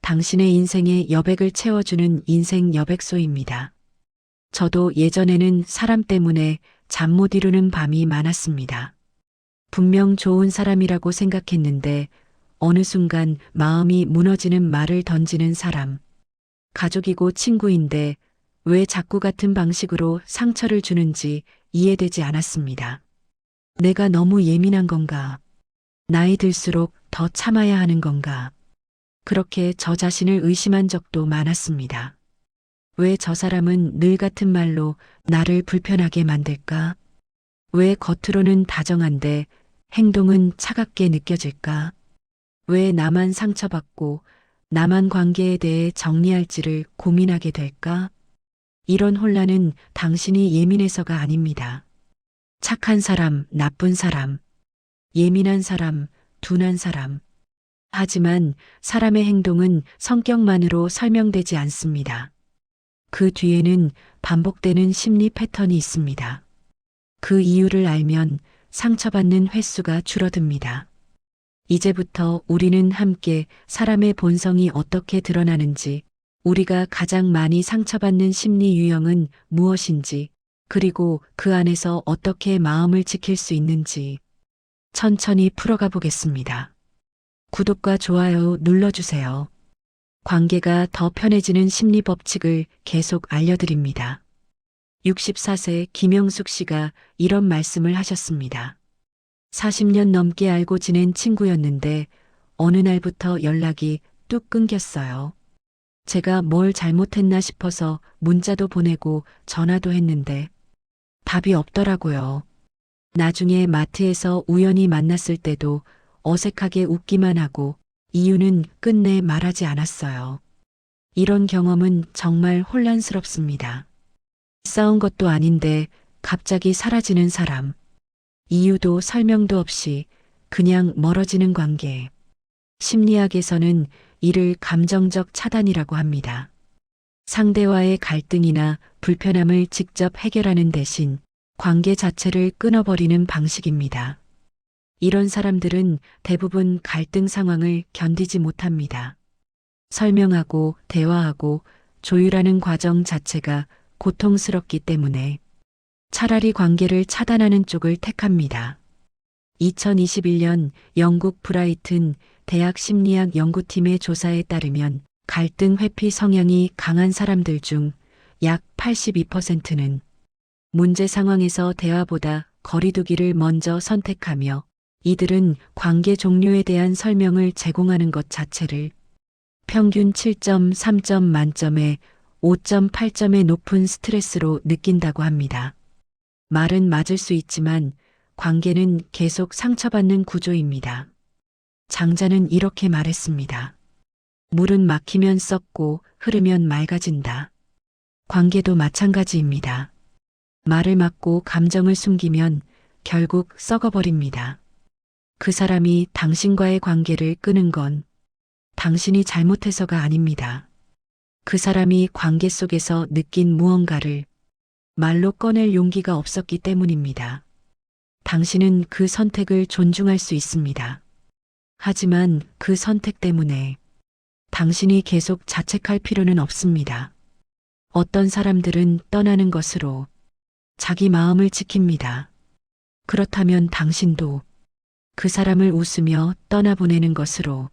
당신의 인생에 여백을 채워주는 인생 여백소입니다. 저도 예전에는 사람 때문에 잠 못 이루는 밤이 많았습니다. 분명 좋은 사람이라고 생각했는데 어느 순간 마음이 무너지는 말을 던지는 사람. 가족이고 친구인데 왜 자꾸 같은 방식으로 상처를 주는지 이해되지 않았습니다. 내가 너무 예민한 건가? 나이 들수록 더 참아야 하는 건가? 그렇게 저 자신을 의심한 적도 많았습니다. 왜 저 사람은 늘 같은 말로 나를 불편하게 만들까? 왜 겉으로는 다정한데 행동은 차갑게 느껴질까? 왜 나만 상처받고 나만 관계에 대해 정리할지를 고민하게 될까? 이런 혼란은 당신이 예민해서가 아닙니다. 착한 사람, 나쁜 사람, 예민한 사람, 둔한 사람. 하지만 사람의 행동은 성격만으로 설명되지 않습니다. 그 뒤에는 반복되는 심리 패턴이 있습니다. 그 이유를 알면 상처받는 횟수가 줄어듭니다. 이제부터 우리는 함께 사람의 본성이 어떻게 드러나는지, 우리가 가장 많이 상처받는 심리 유형은 무엇인지, 그리고 그 안에서 어떻게 마음을 지킬 수 있는지 천천히 풀어가 보겠습니다. 구독과 좋아요 눌러주세요. 관계가 더 편해지는 심리 법칙을 계속 알려드립니다. 64세 김영숙 씨가 이런 말씀을 하셨습니다. 40년 넘게 알고 지낸 친구였는데 어느 날부터 연락이 뚝 끊겼어요. 제가 뭘 잘못했나 싶어서 문자도 보내고 전화도 했는데 답이 없더라고요. 나중에 마트에서 우연히 만났을 때도 어색하게 웃기만 하고 이유는 끝내 말하지 않았어요. 이런 경험은 정말 혼란스럽습니다. 싸운 것도 아닌데 갑자기 사라지는 사람. 이유도 설명도 없이 그냥 멀어지는 관계. 심리학에서는 이를 감정적 차단이라고 합니다. 상대와의 갈등이나 불편함을 직접 해결하는 대신 관계 자체를 끊어버리는 방식입니다. 이런 사람들은 대부분 갈등 상황을 견디지 못합니다. 설명하고 대화하고 조율하는 과정 자체가 고통스럽기 때문에 차라리 관계를 차단하는 쪽을 택합니다. 2021년 영국 브라이튼 대학 심리학 연구팀의 조사에 따르면 갈등 회피 성향이 강한 사람들 중 약 82%는 문제 상황에서 대화보다 거리두기를 먼저 선택하며, 이들은 관계 종료에 대한 설명을 제공하는 것 자체를 평균 7.3점 만점에 5.8점의 높은 스트레스로 느낀다고 합니다. 말은 맞을 수 있지만 관계는 계속 상처받는 구조입니다. 장자는 이렇게 말했습니다. 물은 막히면 썩고 흐르면 맑아진다. 관계도 마찬가지입니다. 말을 막고 감정을 숨기면 결국 썩어버립니다. 그 사람이 당신과의 관계를 끄는 건 당신이 잘못해서가 아닙니다. 그 사람이 관계 속에서 느낀 무언가를 말로 꺼낼 용기가 없었기 때문입니다. 당신은 그 선택을 존중할 수 있습니다. 하지만 그 선택 때문에 당신이 계속 자책할 필요는 없습니다. 어떤 사람들은 떠나는 것으로 자기 마음을 지킵니다. 그렇다면 당신도 그 사람을 웃으며 떠나보내는 것으로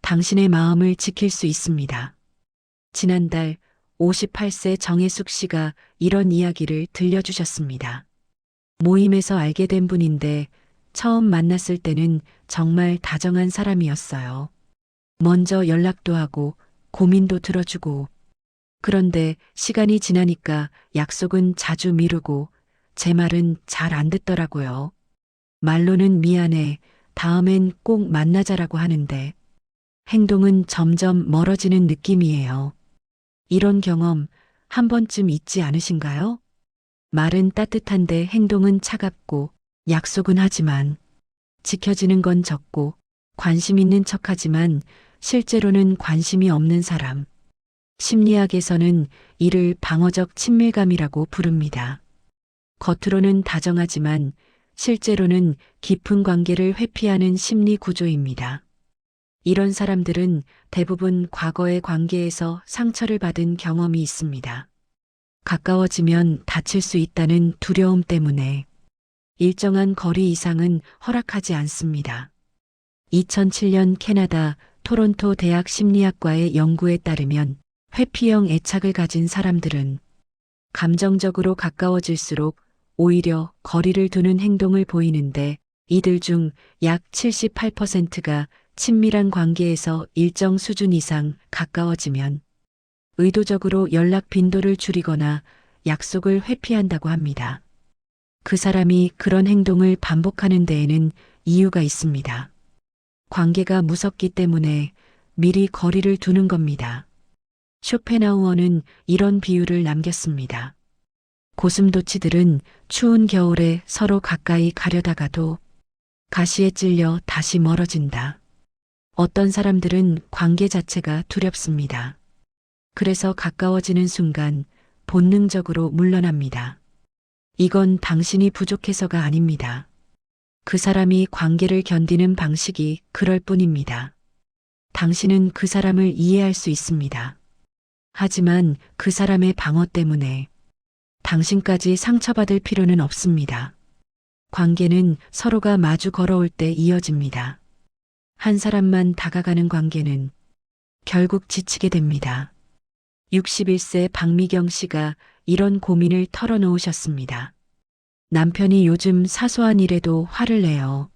당신의 마음을 지킬 수 있습니다. 지난달 58세 정혜숙 씨가 이런 이야기를 들려주셨습니다. 모임에서 알게 된 분인데 처음 만났을 때는 정말 다정한 사람이었어요. 먼저 연락도 하고 고민도 들어주고, 그런데 시간이 지나니까 약속은 자주 미루고 제 말은 잘 안 듣더라고요. 말로는 미안해, 다음엔 꼭 만나자라고 하는데 행동은 점점 멀어지는 느낌이에요. 이런 경험 한 번쯤 있지 않으신가요? 말은 따뜻한데 행동은 차갑고, 약속은 하지만 지켜지는 건 적고, 관심 있는 척하지만 실제로는 관심이 없는 사람. 심리학에서는 이를 방어적 친밀감이라고 부릅니다. 겉으로는 다정하지만 실제로는 깊은 관계를 회피하는 심리 구조입니다. 이런 사람들은 대부분 과거의 관계에서 상처를 받은 경험이 있습니다. 가까워지면 다칠 수 있다는 두려움 때문에 일정한 거리 이상은 허락하지 않습니다. 2007년 캐나다 토론토 대학 심리학과의 연구에 따르면 회피형 애착을 가진 사람들은 감정적으로 가까워질수록 오히려 거리를 두는 행동을 보이는데 이들 중 약 78%가 친밀한 관계에서 일정 수준 이상 가까워지면 의도적으로 연락 빈도를 줄이거나 약속을 회피한다고 합니다. 그 사람이 그런 행동을 반복하는 데에는 이유가 있습니다. 관계가 무섭기 때문에 미리 거리를 두는 겁니다. 쇼펜하우어는 이런 비유를 남겼습니다. 고슴도치들은 추운 겨울에 서로 가까이 가려다가도 가시에 찔려 다시 멀어진다. 어떤 사람들은 관계 자체가 두렵습니다. 그래서 가까워지는 순간 본능적으로 물러납니다. 이건 당신이 부족해서가 아닙니다. 그 사람이 관계를 견디는 방식이 그럴 뿐입니다. 당신은 그 사람을 이해할 수 있습니다. 하지만 그 사람의 방어 때문에 당신까지 상처받을 필요는 없습니다. 관계는 서로가 마주 걸어올 때 이어집니다. 한 사람만 다가가는 관계는 결국 지치게 됩니다. 61세 박미경 씨가 이런 고민을 털어놓으셨습니다. 남편이 요즘 사소한 일에도 화를 내요.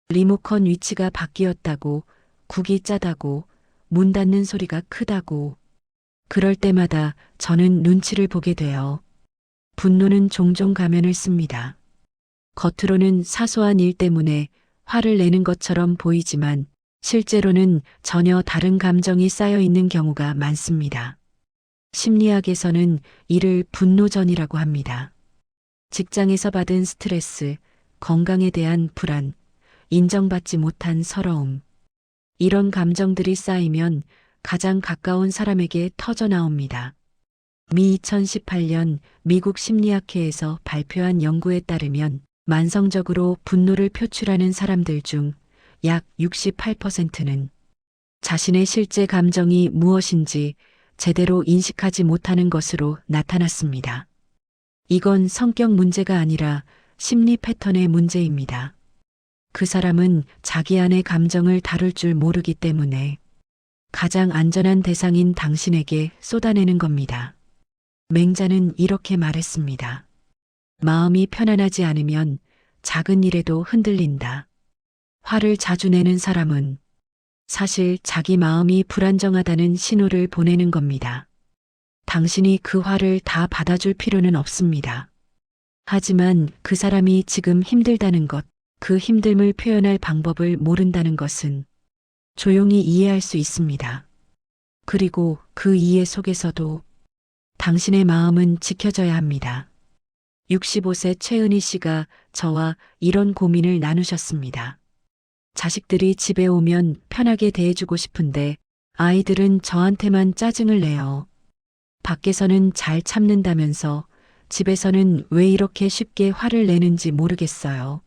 리모컨 위치가 바뀌었다고, 국이 짜다고, 문 닫는 소리가 크다고. 그럴 때마다 저는 눈치를 보게 돼요. 분노는 종종 가면을 씁니다. 겉으로는 사소한 일 때문에 화를 내는 것처럼 보이지만 실제로는 전혀 다른 감정이 쌓여 있는 경우가 많습니다. 심리학에서는 이를 분노전이라고 합니다. 직장에서 받은 스트레스, 건강에 대한 불안, 인정받지 못한 서러움. 이런 감정들이 쌓이면 가장 가까운 사람에게 터져 나옵니다. 미 2018년 미국 심리학회에서 발표한 연구에 따르면 만성적으로 분노를 표출하는 사람들 중 약 68%는 자신의 실제 감정이 무엇인지 제대로 인식하지 못하는 것으로 나타났습니다. 이건 성격 문제가 아니라 심리 패턴의 문제입니다. 그 사람은 자기 안의 감정을 다룰 줄 모르기 때문에 가장 안전한 대상인 당신에게 쏟아내는 겁니다. 맹자는 이렇게 말했습니다. 마음이 편안하지 않으면 작은 일에도 흔들린다. 화를 자주 내는 사람은 사실 자기 마음이 불안정하다는 신호를 보내는 겁니다. 당신이 그 화를 다 받아줄 필요는 없습니다. 하지만 그 사람이 지금 힘들다는 것, 그 힘듦을 표현할 방법을 모른다는 것은 조용히 이해할 수 있습니다. 그리고 그 이해 속에서도 당신의 마음은 지켜져야 합니다. 65세 최은희 씨가 저와 이런 고민을 나누셨습니다. 자식들이 집에 오면 편하게 대해주고 싶은데 아이들은 저한테만 짜증을 내요. 밖에서는 잘 참는다면서 집에서는 왜 이렇게 쉽게 화를 내는지 모르겠어요.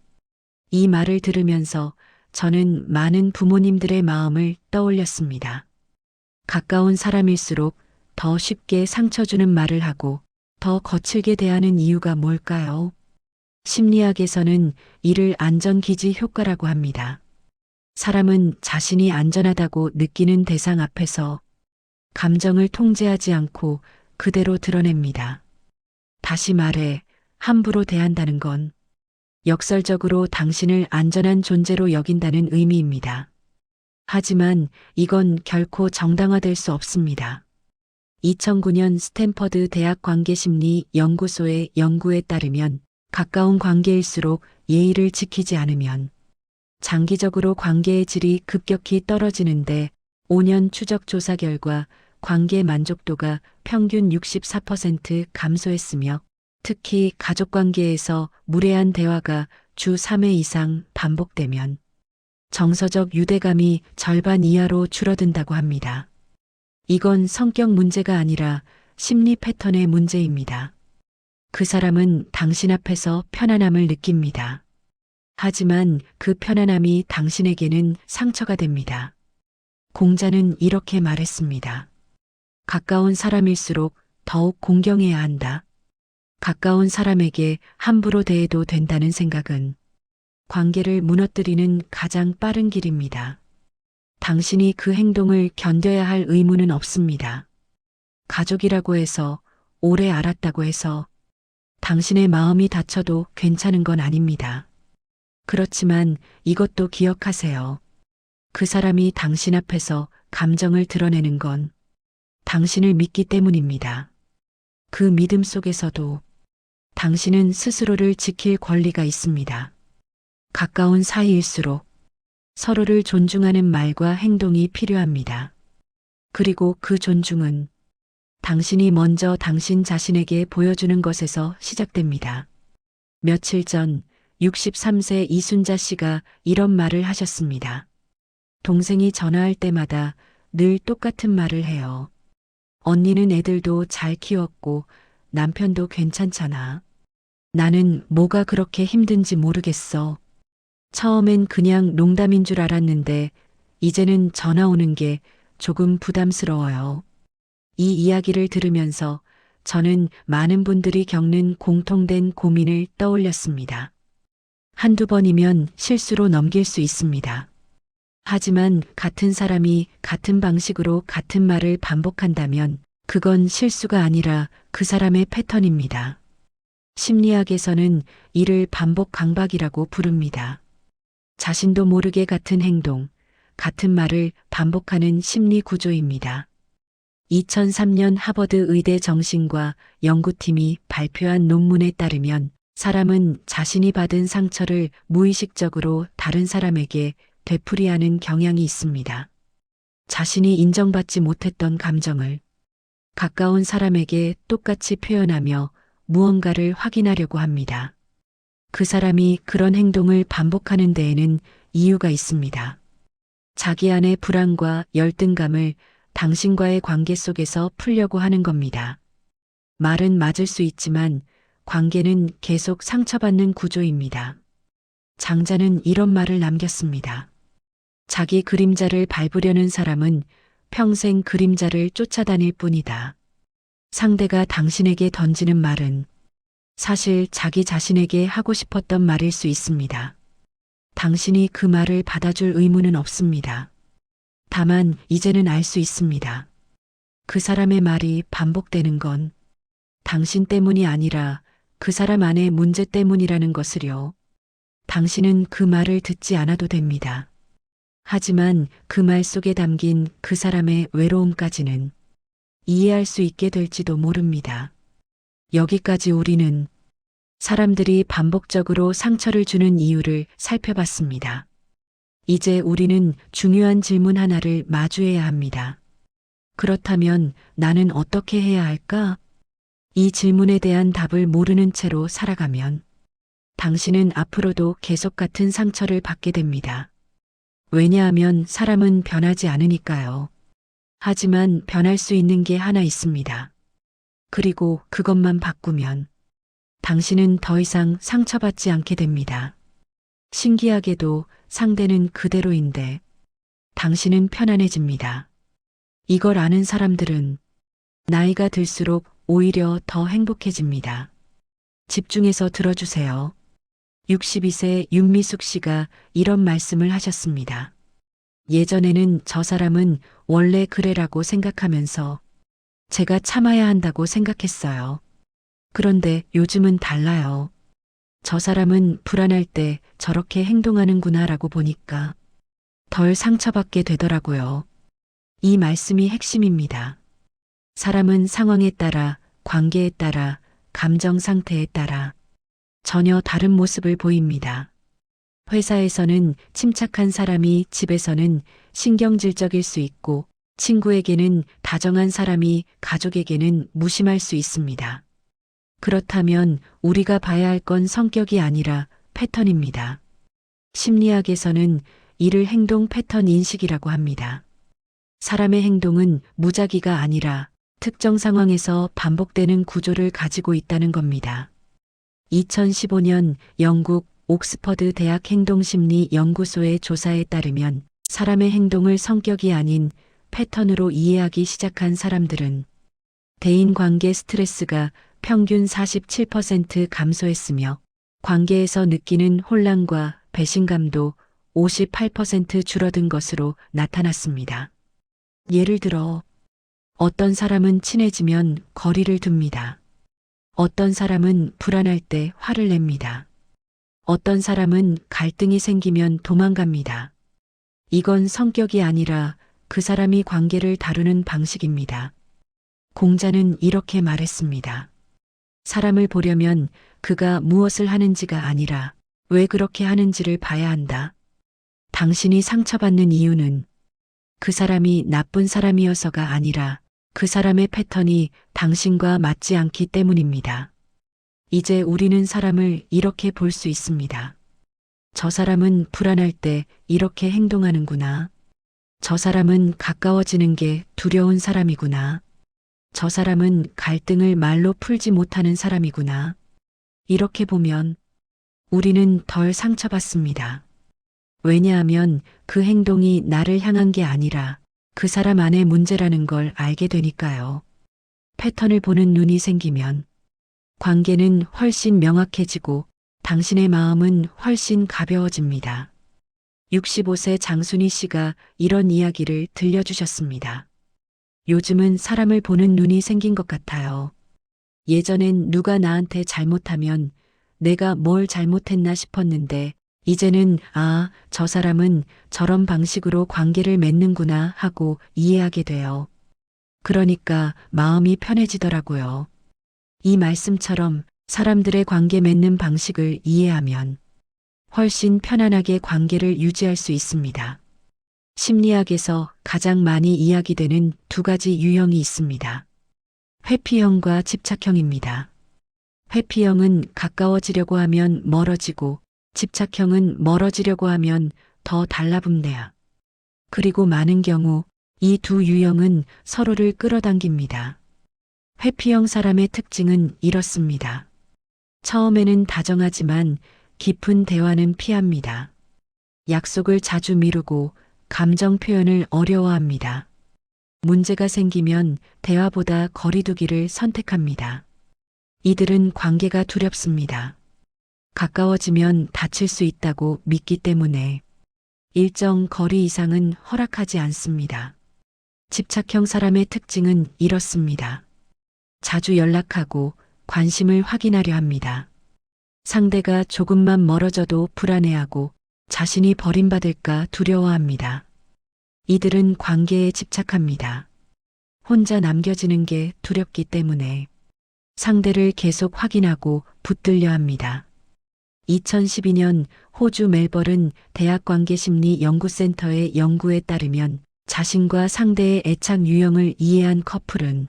이 말을 들으면서 저는 많은 부모님들의 마음을 떠올렸습니다. 가까운 사람일수록 더 쉽게 상처 주는 말을 하고 더 거칠게 대하는 이유가 뭘까요? 심리학에서는 이를 안전기지 효과라고 합니다. 사람은 자신이 안전하다고 느끼는 대상 앞에서 감정을 통제하지 않고 그대로 드러냅니다. 다시 말해, 함부로 대한다는 건 역설적으로 당신을 안전한 존재로 여긴다는 의미입니다. 하지만 이건 결코 정당화될 수 없습니다. 2009년 스탠퍼드 대학 관계심리 연구소의 연구에 따르면 가까운 관계일수록 예의를 지키지 않으면 장기적으로 관계의 질이 급격히 떨어지는데 5년 추적 조사 결과 관계 만족도가 평균 64% 감소했으며 특히 가족관계에서 무례한 대화가 주 3회 이상 반복되면 정서적 유대감이 절반 이하로 줄어든다고 합니다. 이건 성격 문제가 아니라 심리 패턴의 문제입니다. 그 사람은 당신 앞에서 편안함을 느낍니다. 하지만 그 편안함이 당신에게는 상처가 됩니다. 공자는 이렇게 말했습니다. 가까운 사람일수록 더욱 공경해야 한다. 가까운 사람에게 함부로 대해도 된다는 생각은 관계를 무너뜨리는 가장 빠른 길입니다. 당신이 그 행동을 견뎌야 할 의무는 없습니다. 가족이라고 해서, 오래 알았다고 해서 당신의 마음이 다쳐도 괜찮은 건 아닙니다. 그렇지만 이것도 기억하세요. 그 사람이 당신 앞에서 감정을 드러내는 건 당신을 믿기 때문입니다. 그 믿음 속에서도 당신은 스스로를 지킬 권리가 있습니다. 가까운 사이일수록 서로를 존중하는 말과 행동이 필요합니다. 그리고 그 존중은 당신이 먼저 당신 자신에게 보여주는 것에서 시작됩니다. 며칠 전 63세 이순자 씨가 이런 말을 하셨습니다. 동생이 전화할 때마다 늘 똑같은 말을 해요. 언니는 애들도 잘 키웠고 남편도 괜찮잖아. 나는 뭐가 그렇게 힘든지 모르겠어. 처음엔 그냥 농담인 줄 알았는데 이제는 전화 오는 게 조금 부담스러워요. 이 이야기를 들으면서 저는 많은 분들이 겪는 공통된 고민을 떠올렸습니다. 한두 번이면 실수로 넘길 수 있습니다. 하지만 같은 사람이 같은 방식으로 같은 말을 반복한다면 그건 실수가 아니라 그 사람의 패턴입니다. 심리학에서는 이를 반복 강박이라고 부릅니다. 자신도 모르게 같은 행동, 같은 말을 반복하는 심리 구조입니다. 2003년 하버드 의대 정신과 연구팀이 발표한 논문에 따르면 사람은 자신이 받은 상처를 무의식적으로 다른 사람에게 되풀이하는 경향이 있습니다. 자신이 인정받지 못했던 감정을 가까운 사람에게 똑같이 표현하며 무언가를 확인하려고 합니다. 그 사람이 그런 행동을 반복하는 데에는 이유가 있습니다. 자기 안의 불안과 열등감을 당신과의 관계 속에서 풀려고 하는 겁니다. 말은 맞을 수 있지만 관계는 계속 상처받는 구조입니다. 장자는 이런 말을 남겼습니다. 자기 그림자를 밟으려는 사람은 평생 그림자를 쫓아다닐 뿐이다. 상대가 당신에게 던지는 말은 사실 자기 자신에게 하고 싶었던 말일 수 있습니다. 당신이 그 말을 받아줄 의무는 없습니다. 다만 이제는 알 수 있습니다. 그 사람의 말이 반복되는 건 당신 때문이 아니라 그 사람 안의 문제 때문이라는 것을요. 당신은 그 말을 듣지 않아도 됩니다. 하지만 그 말 속에 담긴 그 사람의 외로움까지는 이해할 수 있게 될지도 모릅니다. 여기까지 우리는 사람들이 반복적으로 상처를 주는 이유를 살펴봤습니다. 이제 우리는 중요한 질문 하나를 마주해야 합니다. 그렇다면 나는 어떻게 해야 할까? 이 질문에 대한 답을 모르는 채로 살아가면 당신은 앞으로도 계속 같은 상처를 받게 됩니다. 왜냐하면 사람은 변하지 않으니까요. 하지만 변할 수 있는 게 하나 있습니다. 그리고 그것만 바꾸면 당신은 더 이상 상처받지 않게 됩니다. 신기하게도 상대는 그대로인데 당신은 편안해집니다. 이걸 아는 사람들은 나이가 들수록 오히려 더 행복해집니다. 집중해서 들어주세요. 62세 윤미숙 씨가 이런 말씀을 하셨습니다. 예전에는 저 사람은 원래 그래라고 생각하면서 제가 참아야 한다고 생각했어요. 그런데 요즘은 달라요. 저 사람은 불안할 때 저렇게 행동하는구나라고 보니까 덜 상처받게 되더라고요. 이 말씀이 핵심입니다. 사람은 상황에 따라, 관계에 따라, 감정 상태에 따라 전혀 다른 모습을 보입니다. 회사에서는 침착한 사람이 집에서는 신경질적일 수 있고 친구에게는 다정한 사람이 가족에게는 무심할 수 있습니다. 그렇다면 우리가 봐야 할 건 성격이 아니라 패턴입니다. 심리학에서는 이를 행동 패턴 인식이라고 합니다. 사람의 행동은 무작위가 아니라 특정 상황에서 반복되는 구조를 가지고 있다는 겁니다. 2015년 영국 옥스퍼드 대학 행동심리 연구소의 조사에 따르면 사람의 행동을 성격이 아닌 패턴으로 이해하기 시작한 사람들은 대인관계 스트레스가 평균 47% 감소했으며 관계에서 느끼는 혼란과 배신감도 58% 줄어든 것으로 나타났습니다. 예를 들어 어떤 사람은 친해지면 거리를 둡니다. 어떤 사람은 불안할 때 화를 냅니다. 어떤 사람은 갈등이 생기면 도망갑니다. 이건 성격이 아니라 그 사람이 관계를 다루는 방식입니다. 공자는 이렇게 말했습니다. 사람을 보려면 그가 무엇을 하는지가 아니라 왜 그렇게 하는지를 봐야 한다. 당신이 상처받는 이유는 그 사람이 나쁜 사람이어서가 아니라 그 사람의 패턴이 당신과 맞지 않기 때문입니다. 이제 우리는 사람을 이렇게 볼 수 있습니다. 저 사람은 불안할 때 이렇게 행동하는구나. 저 사람은 가까워지는 게 두려운 사람이구나. 저 사람은 갈등을 말로 풀지 못하는 사람이구나. 이렇게 보면 우리는 덜 상처받습니다. 왜냐하면 그 행동이 나를 향한 게 아니라 그 사람 안의 문제라는 걸 알게 되니까요. 패턴을 보는 눈이 생기면 관계는 훨씬 명확해지고 당신의 마음은 훨씬 가벼워집니다. 65세 장순희 씨가 이런 이야기를 들려주셨습니다. 요즘은 사람을 보는 눈이 생긴 것 같아요. 예전엔 누가 나한테 잘못하면 내가 뭘 잘못했나 싶었는데 이제는 저 사람은 저런 방식으로 관계를 맺는구나 하고 이해하게 돼요. 그러니까 마음이 편해지더라고요. 이 말씀처럼 사람들의 관계 맺는 방식을 이해하면 훨씬 편안하게 관계를 유지할 수 있습니다. 심리학에서 가장 많이 이야기되는 두 가지 유형이 있습니다. 회피형과 집착형입니다. 회피형은 가까워지려고 하면 멀어지고 집착형은 멀어지려고 하면 더 달라붙네요. 그리고 많은 경우 이 두 유형은 서로를 끌어당깁니다. 회피형 사람의 특징은 이렇습니다. 처음에는 다정하지만 깊은 대화는 피합니다. 약속을 자주 미루고 감정 표현을 어려워합니다. 문제가 생기면 대화보다 거리두기를 선택합니다. 이들은 관계가 두렵습니다. 가까워지면 다칠 수 있다고 믿기 때문에 일정 거리 이상은 허락하지 않습니다. 집착형 사람의 특징은 이렇습니다. 자주 연락하고 관심을 확인하려 합니다. 상대가 조금만 멀어져도 불안해하고 자신이 버림받을까 두려워합니다. 이들은 관계에 집착합니다. 혼자 남겨지는 게 두렵기 때문에 상대를 계속 확인하고 붙들려 합니다. 2012년 호주 멜버른 대학관계심리 연구센터의 연구에 따르면 자신과 상대의 애착 유형을 이해한 커플은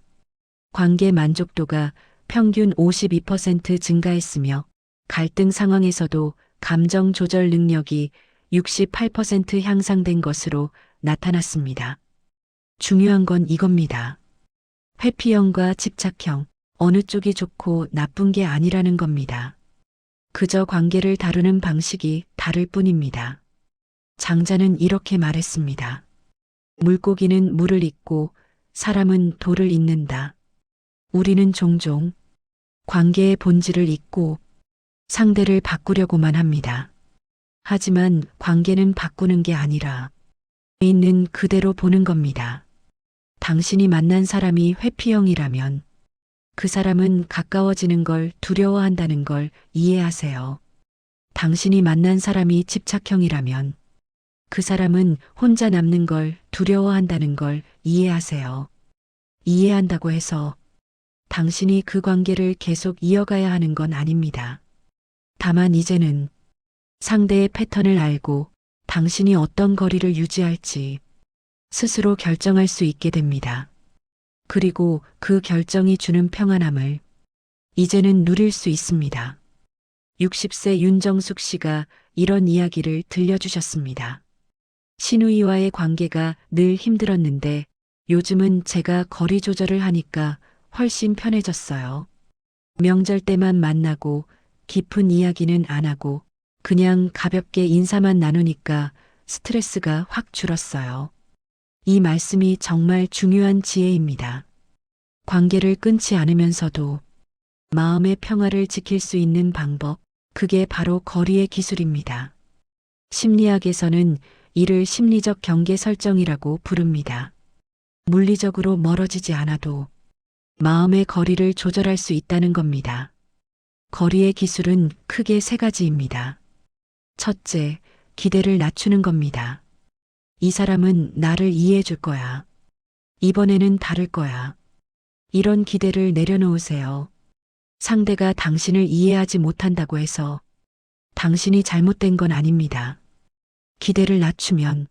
관계 만족도가 평균 52% 증가했으며 갈등 상황에서도 감정 조절 능력이 68% 향상된 것으로 나타났습니다. 중요한 건 이겁니다. 회피형과 집착형, 어느 쪽이 좋고 나쁜 게 아니라는 겁니다. 그저 관계를 다루는 방식이 다를 뿐입니다. 장자는 이렇게 말했습니다. 물고기는 물을 잇고 사람은 돌을 잇는다. 우리는 종종 관계의 본질을 잊고 상대를 바꾸려고만 합니다. 하지만 관계는 바꾸는 게 아니라 있는 그대로 보는 겁니다. 당신이 만난 사람이 회피형이라면 그 사람은 가까워지는 걸 두려워한다는 걸 이해하세요. 당신이 만난 사람이 집착형이라면 그 사람은 혼자 남는 걸 두려워한다는 걸 이해하세요. 이해한다고 해서 당신이 그 관계를 계속 이어가야 하는 건 아닙니다. 다만 이제는 상대의 패턴을 알고 당신이 어떤 거리를 유지할지 스스로 결정할 수 있게 됩니다. 그리고 그 결정이 주는 평안함을 이제는 누릴 수 있습니다. 60세 윤정숙 씨가 이런 이야기를 들려주셨습니다. 시누이와의 관계가 늘 힘들었는데 요즘은 제가 거리 조절을 하니까 훨씬 편해졌어요. 명절 때만 만나고 깊은 이야기는 안 하고 그냥 가볍게 인사만 나누니까 스트레스가 확 줄었어요. 이 말씀이 정말 중요한 지혜입니다. 관계를 끊지 않으면서도 마음의 평화를 지킬 수 있는 방법, 그게 바로 거리의 기술입니다. 심리학에서는 이를 심리적 경계 설정이라고 부릅니다. 물리적으로 멀어지지 않아도 마음의 거리를 조절할 수 있다는 겁니다. 거리의 기술은 크게 세 가지입니다. 첫째, 기대를 낮추는 겁니다. 이 사람은 나를 이해해 줄 거야. 이번에는 다를 거야. 이런 기대를 내려놓으세요. 상대가 당신을 이해하지 못한다고 해서 당신이 잘못된 건 아닙니다. 기대를 낮추면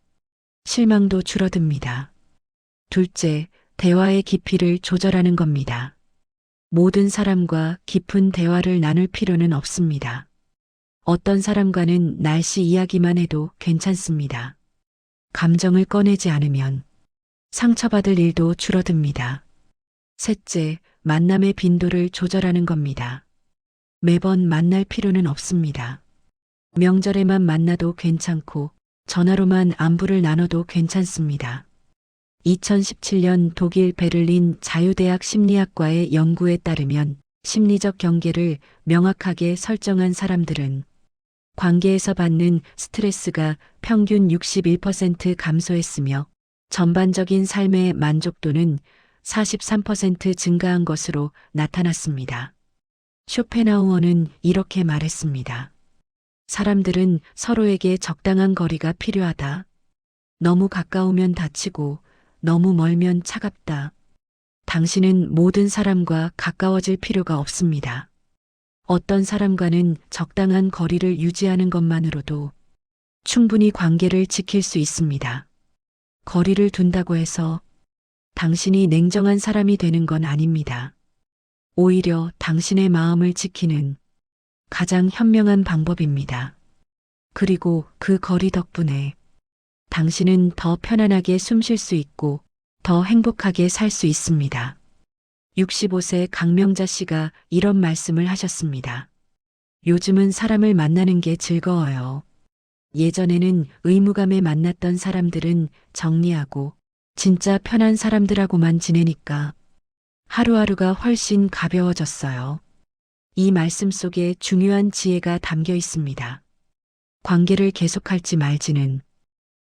실망도 줄어듭니다. 둘째, 대화의 깊이를 조절하는 겁니다. 모든 사람과 깊은 대화를 나눌 필요는 없습니다. 어떤 사람과는 날씨 이야기만 해도 괜찮습니다. 감정을 꺼내지 않으면 상처받을 일도 줄어듭니다. 셋째, 만남의 빈도를 조절하는 겁니다. 매번 만날 필요는 없습니다. 명절에만 만나도 괜찮고 전화로만 안부를 나눠도 괜찮습니다. 2017년 독일 베를린 자유대학 심리학과의 연구에 따르면 심리적 경계를 명확하게 설정한 사람들은 관계에서 받는 스트레스가 평균 61% 감소했으며 전반적인 삶의 만족도는 43% 증가한 것으로 나타났습니다. 쇼펜하우어는 이렇게 말했습니다. 사람들은 서로에게 적당한 거리가 필요하다. 너무 가까우면 다치고 너무 멀면 차갑다. 당신은 모든 사람과 가까워질 필요가 없습니다. 어떤 사람과는 적당한 거리를 유지하는 것만으로도 충분히 관계를 지킬 수 있습니다. 거리를 둔다고 해서 당신이 냉정한 사람이 되는 건 아닙니다. 오히려 당신의 마음을 지키는 가장 현명한 방법입니다. 그리고 그 거리 덕분에 당신은 더 편안하게 숨 쉴 수 있고 더 행복하게 살 수 있습니다. 65세 강명자 씨가 이런 말씀을 하셨습니다. 요즘은 사람을 만나는 게 즐거워요. 예전에는 의무감에 만났던 사람들은 정리하고 진짜 편한 사람들하고만 지내니까 하루하루가 훨씬 가벼워졌어요. 이 말씀 속에 중요한 지혜가 담겨 있습니다. 관계를 계속할지 말지는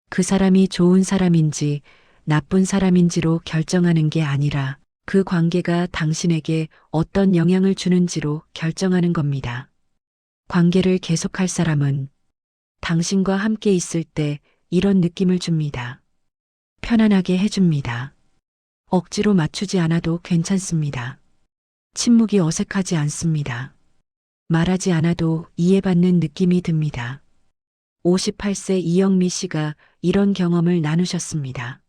그 사람이 좋은 사람인지 나쁜 사람인지로 결정하는 게 아니라 그 관계가 당신에게 어떤 영향을 주는지로 결정하는 겁니다. 관계를 계속할 사람은 당신과 함께 있을 때 이런 느낌을 줍니다. 편안하게 해줍니다. 억지로 맞추지 않아도 괜찮습니다. 침묵이 어색하지 않습니다. 말하지 않아도 이해받는 느낌이 듭니다. 58세 이영미 씨가 이런 경험을 나누셨습니다.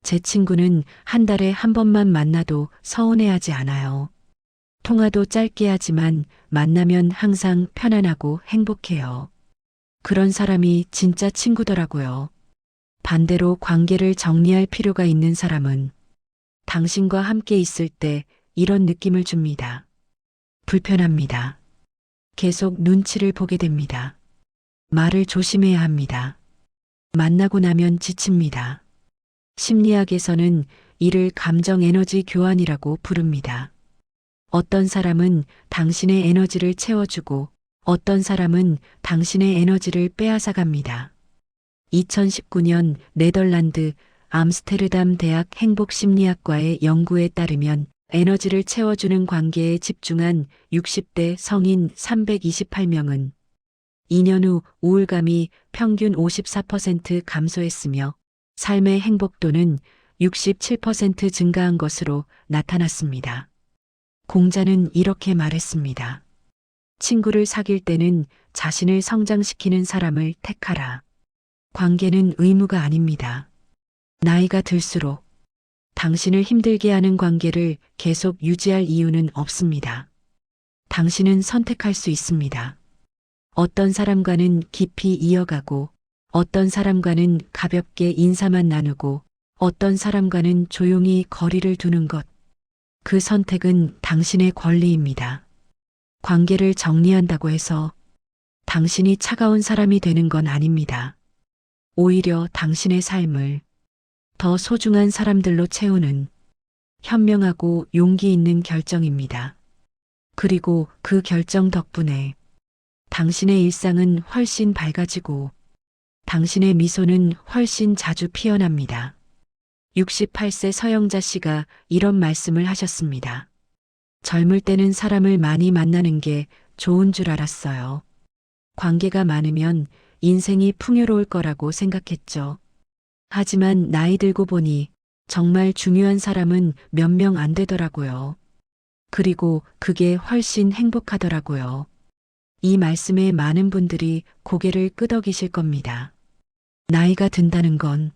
제 친구는 한 달에 한 번만 만나도 서운해하지 않아요. 통화도 짧게 하지만 만나면 항상 편안하고 행복해요. 그런 사람이 진짜 친구더라고요. 반대로 관계를 정리할 필요가 있는 사람은 당신과 함께 있을 때 이런 느낌을 줍니다. 불편합니다. 계속 눈치를 보게 됩니다. 말을 조심해야 합니다. 만나고 나면 지칩니다. 심리학에서는 이를 감정 에너지 교환이라고 부릅니다. 어떤 사람은 당신의 에너지를 채워주고 어떤 사람은 당신의 에너지를 빼앗아 갑니다. 2019년 네덜란드 암스테르담 대학 행복심리학과의 연구에 따르면 에너지를 채워주는 관계에 집중한 60대 성인 328명은 2년 후 우울감이 평균 54% 감소했으며 삶의 행복도는 67% 증가한 것으로 나타났습니다. 공자는 이렇게 말했습니다. 친구를 사귈 때는 자신을 성장시키는 사람을 택하라. 관계는 의무가 아닙니다. 나이가 들수록 당신을 힘들게 하는 관계를 계속 유지할 이유는 없습니다. 당신은 선택할 수 있습니다. 어떤 사람과는 깊이 이어가고 어떤 사람과는 가볍게 인사만 나누고 어떤 사람과는 조용히 거리를 두는 것. 그 선택은 당신의 권리입니다. 관계를 정리한다고 해서 당신이 차가운 사람이 되는 건 아닙니다. 오히려 당신의 삶을 더 소중한 사람들로 채우는 현명하고 용기 있는 결정입니다. 그리고 그 결정 덕분에 당신의 일상은 훨씬 밝아지고 당신의 미소는 훨씬 자주 피어납니다. 68세 서영자 씨가 이런 말씀을 하셨습니다. 젊을 때는 사람을 많이 만나는 게 좋은 줄 알았어요. 관계가 많으면 인생이 풍요로울 거라고 생각했죠. 하지만 나이 들고 보니 정말 중요한 사람은 몇 명 안 되더라고요. 그리고 그게 훨씬 행복하더라고요. 이 말씀에 많은 분들이 고개를 끄덕이실 겁니다. 나이가 든다는 건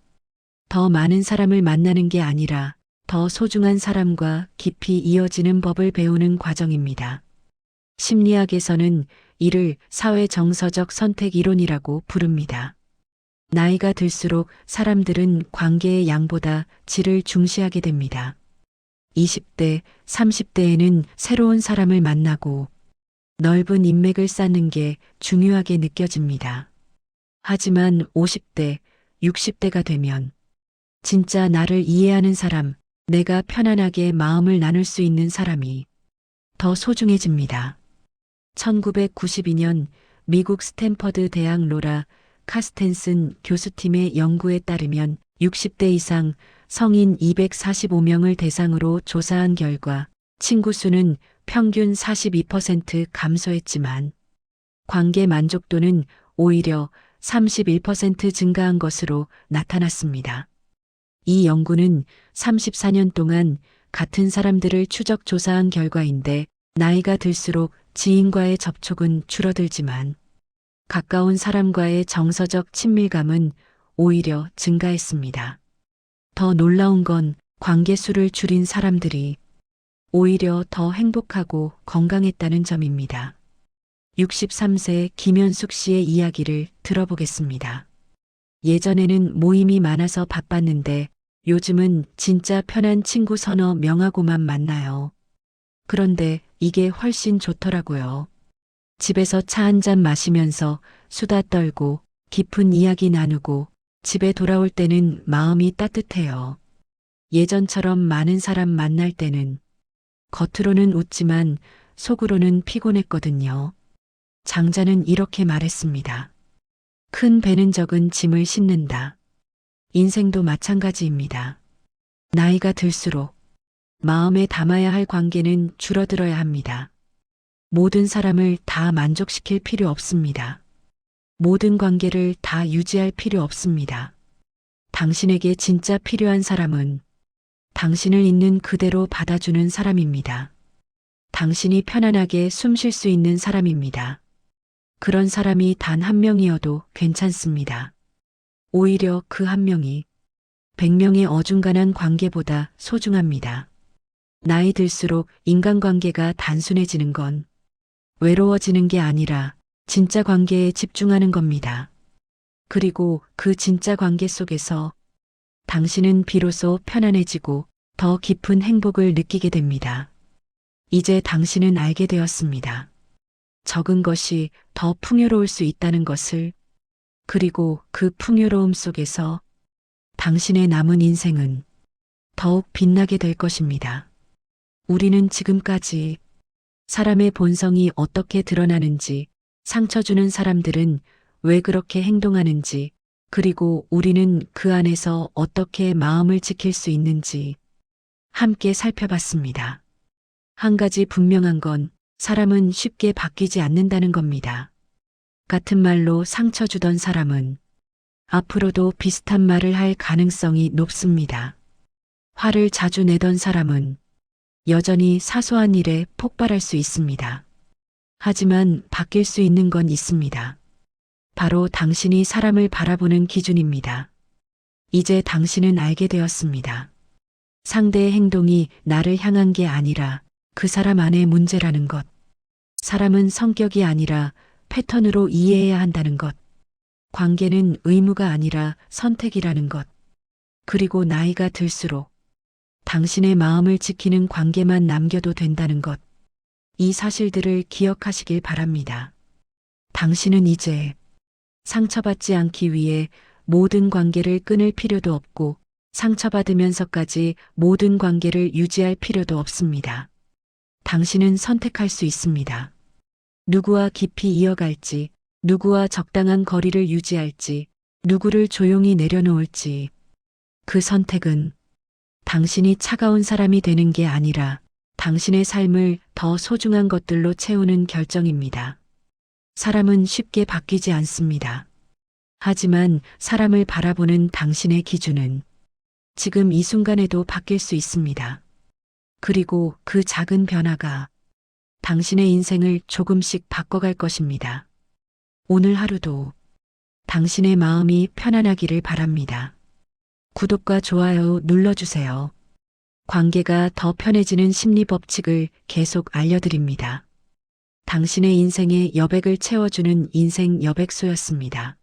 더 많은 사람을 만나는 게 아니라 더 소중한 사람과 깊이 이어지는 법을 배우는 과정입니다. 심리학에서는 이를 사회 정서적 선택 이론이라고 부릅니다. 나이가 들수록 사람들은 관계의 양보다 질을 중시하게 됩니다. 20대, 30대에는 새로운 사람을 만나고 넓은 인맥을 쌓는 게 중요하게 느껴집니다. 하지만 50대, 60대가 되면 진짜 나를 이해하는 사람, 내가 편안하게 마음을 나눌 수 있는 사람이 더 소중해집니다. 1992년 미국 스탠퍼드 대학 로라 카스텐슨 교수팀의 연구에 따르면 60대 이상 성인 245명을 대상으로 조사한 결과 친구 수는 평균 42% 감소했지만 관계 만족도는 오히려 31% 증가한 것으로 나타났습니다. 이 연구는 34년 동안 같은 사람들을 추적 조사한 결과인데 나이가 들수록 지인과의 접촉은 줄어들지만 가까운 사람과의 정서적 친밀감은 오히려 증가했습니다. 더 놀라운 건 관계 수를 줄인 사람들이 오히려 더 행복하고 건강했다는 점입니다. 63세 김현숙 씨의 이야기를 들어보겠습니다. 예전에는 모임이 많아서 바빴는데 요즘은 진짜 편한 친구 서너 명하고만 만나요. 그런데 이게 훨씬 좋더라고요. 집에서 차 한 잔 마시면서 수다 떨고 깊은 이야기 나누고 집에 돌아올 때는 마음이 따뜻해요. 예전처럼 많은 사람 만날 때는 겉으로는 웃지만 속으로는 피곤했거든요. 장자는 이렇게 말했습니다. 큰 배는 적은 짐을 싣는다. 인생도 마찬가지입니다. 나이가 들수록 마음에 담아야 할 관계는 줄어들어야 합니다. 모든 사람을 다 만족시킬 필요 없습니다. 모든 관계를 다 유지할 필요 없습니다. 당신에게 진짜 필요한 사람은 당신을 있는 그대로 받아주는 사람입니다. 당신이 편안하게 숨 쉴 수 있는 사람입니다. 그런 사람이 단 한 명이어도 괜찮습니다. 오히려 그 한 명이 100명의 어중간한 관계보다 소중합니다. 나이 들수록 인간관계가 단순해지는 건 외로워지는 게 아니라 진짜 관계에 집중하는 겁니다. 그리고 그 진짜 관계 속에서 당신은 비로소 편안해지고 더 깊은 행복을 느끼게 됩니다. 이제 당신은 알게 되었습니다. 적은 것이 더 풍요로울 수 있다는 것을, 그리고 그 풍요로움 속에서 당신의 남은 인생은 더욱 빛나게 될 것입니다. 우리는 지금까지 사람의 본성이 어떻게 드러나는지, 상처 주는 사람들은 왜 그렇게 행동하는지, 그리고 우리는 그 안에서 어떻게 마음을 지킬 수 있는지 함께 살펴봤습니다. 한 가지 분명한 건 사람은 쉽게 바뀌지 않는다는 겁니다. 같은 말로 상처 주던 사람은 앞으로도 비슷한 말을 할 가능성이 높습니다. 화를 자주 내던 사람은 여전히 사소한 일에 폭발할 수 있습니다. 하지만 바뀔 수 있는 건 있습니다. 바로 당신이 사람을 바라보는 기준입니다. 이제 당신은 알게 되었습니다. 상대의 행동이 나를 향한 게 아니라 그 사람 안의 문제라는 것. 사람은 성격이 아니라 패턴으로 이해해야 한다는 것. 관계는 의무가 아니라 선택이라는 것. 그리고 나이가 들수록 당신의 마음을 지키는 관계만 남겨도 된다는 것. 이 사실들을 기억하시길 바랍니다. 당신은 이제 상처받지 않기 위해 모든 관계를 끊을 필요도 없고 상처받으면서까지 모든 관계를 유지할 필요도 없습니다. 당신은 선택할 수 있습니다. 누구와 깊이 이어갈지, 누구와 적당한 거리를 유지할지, 누구를 조용히 내려놓을지. 그 선택은 당신이 차가운 사람이 되는 게 아니라 당신의 삶을 더 소중한 것들로 채우는 결정입니다. 사람은 쉽게 바뀌지 않습니다. 하지만 사람을 바라보는 당신의 기준은 지금 이 순간에도 바뀔 수 있습니다. 그리고 그 작은 변화가 당신의 인생을 조금씩 바꿔갈 것입니다. 오늘 하루도 당신의 마음이 편안하기를 바랍니다. 구독과 좋아요 눌러주세요. 관계가 더 편해지는 심리 법칙을 계속 알려드립니다. 당신의 인생의 여백을 채워주는 인생 여백소였습니다.